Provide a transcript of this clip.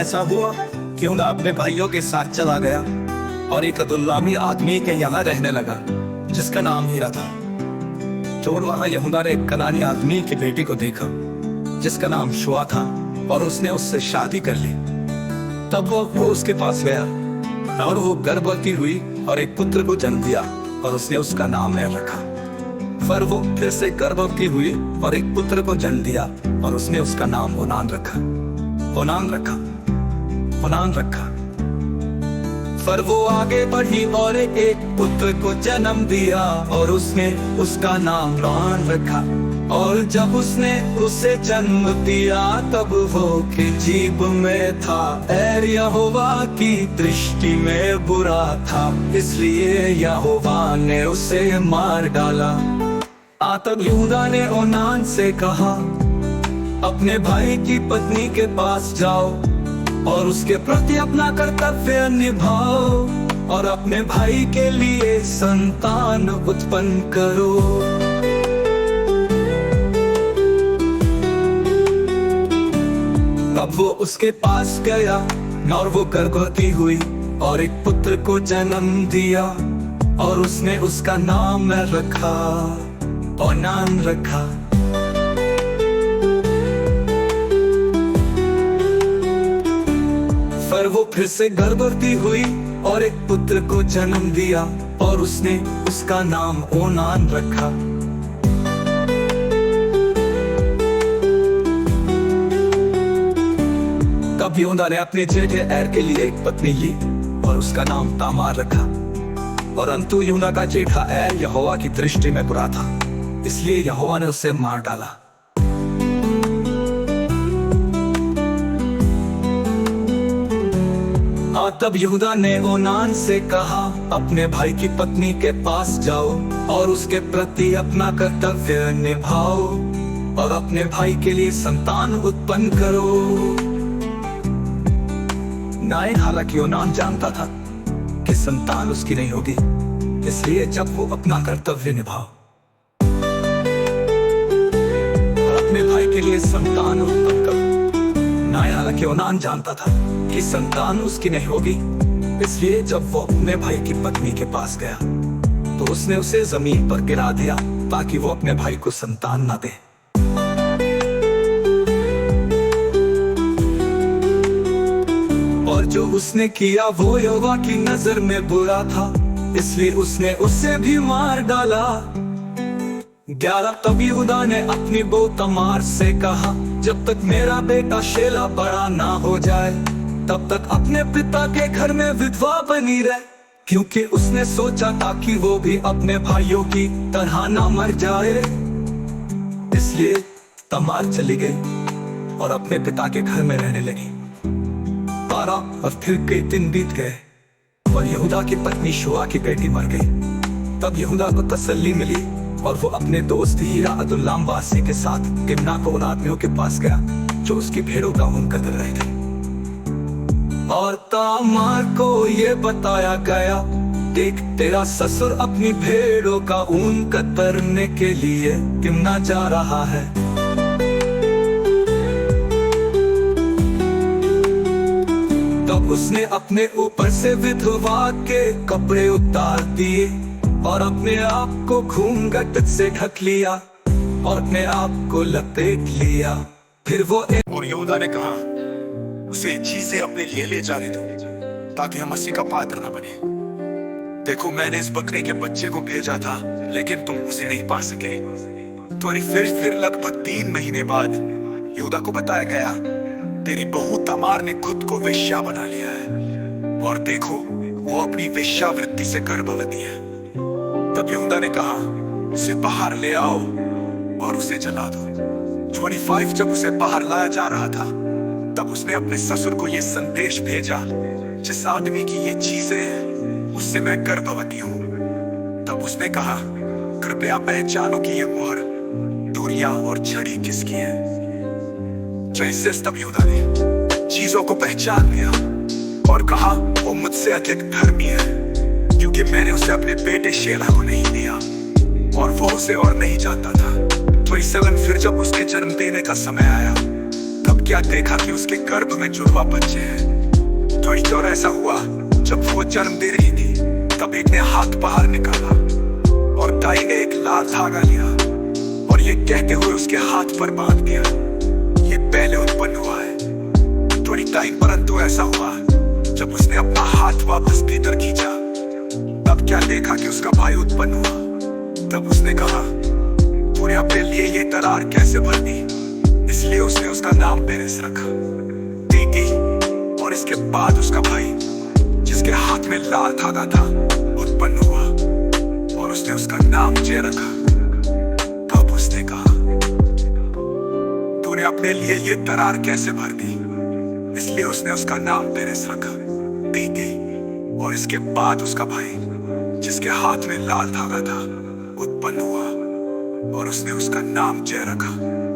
ऐसा हुआ कि उन अपने भाइयों के साथ चला गया और एक अब्दुल्लामी आदमी के यहाँ रहने लगा जिसका नाम हीरा था। चोर वहाँ यहूदा ने एक कनानी आदमी की बेटी को देखा जिसका नाम शुआ था और उसने उससे शादी कर ली। तब वो उसके पास गया और वो गर्भवती हुई और एक पुत्र को जन्म दिया और उसने उसका नाम नहीं रखा। फिर वो फिर से गर्भवती हुई और एक पुत्र को जन्म दिया और उसने उसका नाम ओनान रखा। ओनान रखा, ओनान रखा। फिर वो आगे बढ़ी और एक पुत्र को जन्म दिया और उसने उसका नाम रोहान रखा। और जब उसने उसे जन्म दिया तब वो के जीभ में था ऐर यहोवा की दृष्टि में बुरा था, इसलिए यहोवा ने उसे मार डाला। तब यहूदा ने ओनान से कहा, अपने भाई की पत्नी के पास जाओ और उसके प्रति अपना कर्तव्य निभाओ और अपने भाई के लिए संतान उत्पन्न करो। अब वो उसके पास गया और वो गर्भवती हुई और एक पुत्र को जन्म दिया और उसने उसका नाम रखा, ओनान रखा। फिर वो फिर से गर्भवती हुई और एक पुत्र को जन्म दिया और उसने उसका नाम ओनान रखा। तब यहूदा ने अपने जेठे एर के लिए एक पत्नी ली और उसका नाम तामार रखा। परंतु यहूदा का जेठा एर यहोवा की दृष्टि में बुरा था, इसलिए यहोवा ने उसे मार डाला। तब यहूदा ने ओनान से कहा, अपने भाई की पत्नी के पास जाओ और उसके प्रति अपना कर्तव्य निभाओ और अपने भाई के लिए संतान उत्पन्न करो। नाइन हालांकि ओनान जानता था कि संतान उसकी नहीं होगी, इसलिए जब वो अपना कर्तव्य निभाओ और अपने भाई के लिए संतान उत्पन्न करो। नाइन हालांकि ओनान जानता था कि संतान उसकी नहीं होगी, इसलिए जब वो अपने भाई की पत्नी के पास गया तो उसने उसे जमीन पर गिरा दिया ताकि वो अपने भाई को संतान न दे। और जो उसने किया वो यहोवा की नजर में बुरा था, इसलिए उसने उसे भी मार डाला। 11 तब यहूदा ने अपनी बहू तमार से कहा, जब तक मेरा बेटा शेला बड़ा ना हो जाए तब तक अपने पिता के घर में विधवा बनी रहे, क्योंकि उसने सोचा था कि वो भी अपने भाइयों की तरह ना मर जाए। इसलिए तमार चली गई और अपने पिता के घर में रहने लगी। 12 और फिर कई दिन बीत गए और यहूदा की पत्नी शुआ की बेटी मर गई। तब यहूदा को तसल्ली मिली और वो अपने दोस्त हीरा अदुल्लाम वासी के साथ तिम्ना को उन आदमियों के पास गया जो उसकी भेड़ों का ऊन कतर रहे थे। और तामार को ये बताया गया, देख तेरा ससुर अपनी भेड़ों का ऊन कतरने के लिए तिम्ना जा रहा है। तब उसने अपने ऊपर से विधवा के कपड़े उतार दिए और अपने आप को घूंघट से ढक लिया और अपने आप को लपेट लिया। फिर वो और यहूदा ने कहा, उसे चीजें अपने लिए ले जाने दो ताकि हम मसीह का पात्र न बने। देखो मैंने इस बकरे के बच्चे को भेजा था लेकिन तुम उसे नहीं पा सके। तो फिर लगभग 3 महीने बाद यहूदा को बताया गया, तेरी बहू तमार ने खुद को वेश्या बना लिया है और देखो वो अपनी वेश्यावृत्ति से गर्भवती है। तब यहूदा ने कहा, उसे बाहर ले आओ और उसे जला दो। 25 जब उसे बाहर लाया जा रहा था तब उसने अपने ससुर को यह संदेश भेजा, जिस आदमी की ये चीजें हैं उससे मैं गर्भवती हूँ। तब उसने कहा, कृपया पहचानो कि ये मोहर, दूरियां और छड़ी किसकी है। तब यहूदा ने चीजों को पहचान लिया और कहा, वो मुझसे अधिक धर्मी है क्योंकि मैंने उसे अपने बेटे शेला को नहीं दिया और वो उसे और नहीं जानता था। 27 फिर जब उसके जन्म देने का समय आया तब तब क्या देखा कि उसके गर्भ में जुड़वा बच्चे हैं। थोड़ी देर ऐसा हुआ, जब वो जन्म दे रही थी तब एक ने हाथ बाहर निकाला और दाई ने एक लाल धागा लिया और ये कहते हुए उसके हाथ पर बांध दिया, ये पहले उत्पन्न हुआ है। थोड़ी टाइम परंतु ऐसा हुआ, जब उसने अपना हाथ वापस भीतर खींचा तब क्या देखा कि उसका भाई उत्पन्न हुआ। तब उसने कहा, तूने अपने लिए ये दरार कैसे भर दी? इसलिए उसने उसका नाम पेरेस रखा, दीदी। और इसके बाद उसका भाई, जिसके हाथ में लाल धागा था, उत्पन्न हुआ और उसने उसका नाम जे रखा। तब उसने कहा, तूने अपने लिए ये दरार कैसे भर दी? इसलिए उसने उसका नाम पेरेस रखा, दीदी। और इसके बाद उसका भाई, जिसके हाथ में लाल धागा था, उत्पन्न हुआ और उसने उसका नाम जय रखा।